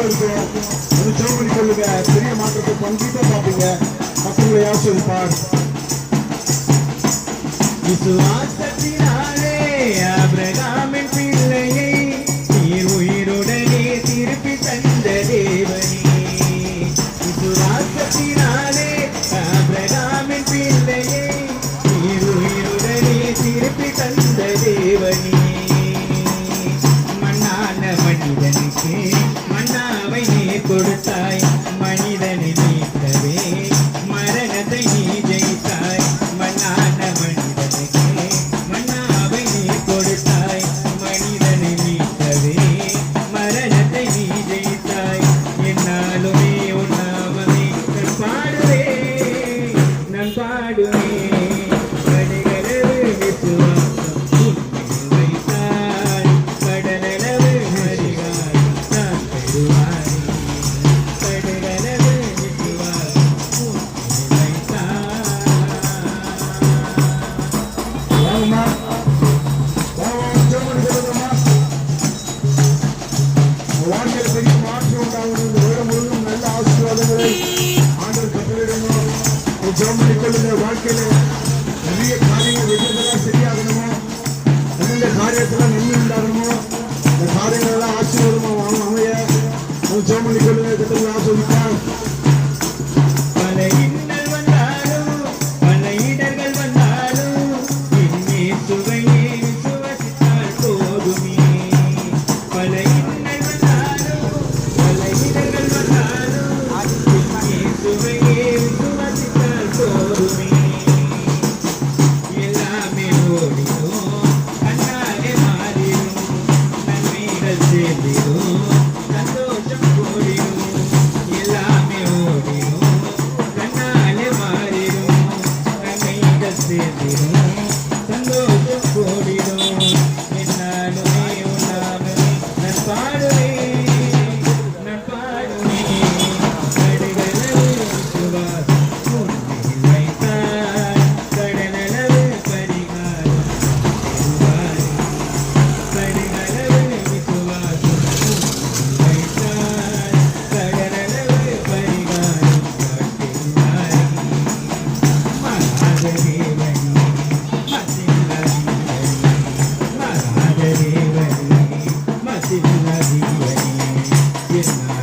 இருக்கும். அது ஜெபம் பண்ணி கொள்ளுங்க. பெரிய மாற்றத்தை கண்டிப்பா பார்ப்பீங்க. மற்றவங்களை ஆசீர்வதிப்பார். விசுவாசத்தினாலே ஆபிரகாமின் பிள்ளையை நீர் உயிருடனே திருப்பி தந்த தேவனே. விசுவாசத்தினாலே ஆபிரகாமின் பிள்ளையை நீர் உயிருடனே திருப்பி தந்த தேவனே. மண்ணான மனிதனுக்கு மன்னாவை நீ கொடுத்தாய். மனிதனை நீக்கவே மரணத்தை நீ ஜெயித்தாய். மண்ணான மனிதனுக்கு மன்னாவை நீ கொடுத்தாய். மனிதனை நீக்கவே மரணத்தை நீ ஜெயித்தாய். என்னாலுமே உன் நாமமே நான் பாடுவேன், நான் பாடுவேன். கடுகளவு விசுவாசம் உன்மேல் வைத்தாய். கடலளவு பரிகாரம் நான் பெறுவாய். கடுகளவு விசுவாசம் உன்மேல் வைத்தாய். வாங்கம்மா. வாங்க, ஜெபம் பண்ணி கொள்ளுங்கம்மா. வாழ்க்கையில பெரிய மாற்றம் உண்டாகும். இந்த வருடம் முழுவதும் நல்ல ஆசீர்வாதங்களை ஆண்டவர் கட்டளையிடணும். ஜெபம் பண்ணி கொள்ளுங்க. வாழ்க்கையில நிறைய காரியங்கள் வெற்றியெல்லாம் சரியாகணுமோ, எந்தெந்த காரியத்துல நன்மை உண்டாகணுமோ, இந்த காரியங்கள் எல்லாம் ஆசீர்வாதமா அமைய ஜெபம் பண்ணி கொள்ளுங்க. கட்டளை ஆசீர்வதிப்பார். பல இன்னல் வந்தாலும் பல இடர்கள் வந்தாலும் என்னே சுவையே விசுவசித்தால் போதுமே. பல இன்னல் வந்தாலும் பல இடர்கள் வந்தாலும் என்னே சுவையே விசுவசித்தால் போதுமே. எல்லாமே ஓடிடும், கண்ணாலே மாறிடும், நன்மைகள் சேர்ந்திடும், சந்தோஷம் கூடிடும். எல்லாமே ஓடிடும், கண்ணாலே மாறிடும், நன்மைகள் சேர்ந்திடும், சந்தோஷம் கூடிடும். என்னாலுமே உன் நாமமே நான் பாடுவேன், நான் பாடுவேன். கடுகளவு விசுவாசம் உன்மேல் வைத்தாய். கடலளவு பரிகாரம் பெறுவாய். கடுகளவு விசுவாசம் உன்மேல் வைத்தாய். கடலளவு பரிகாரம் பெறுவாய். மகாத தேவனே, மசில்லா தேவனே, மகாத தேவனே, மசில்லா தேவனே, என்னாலும்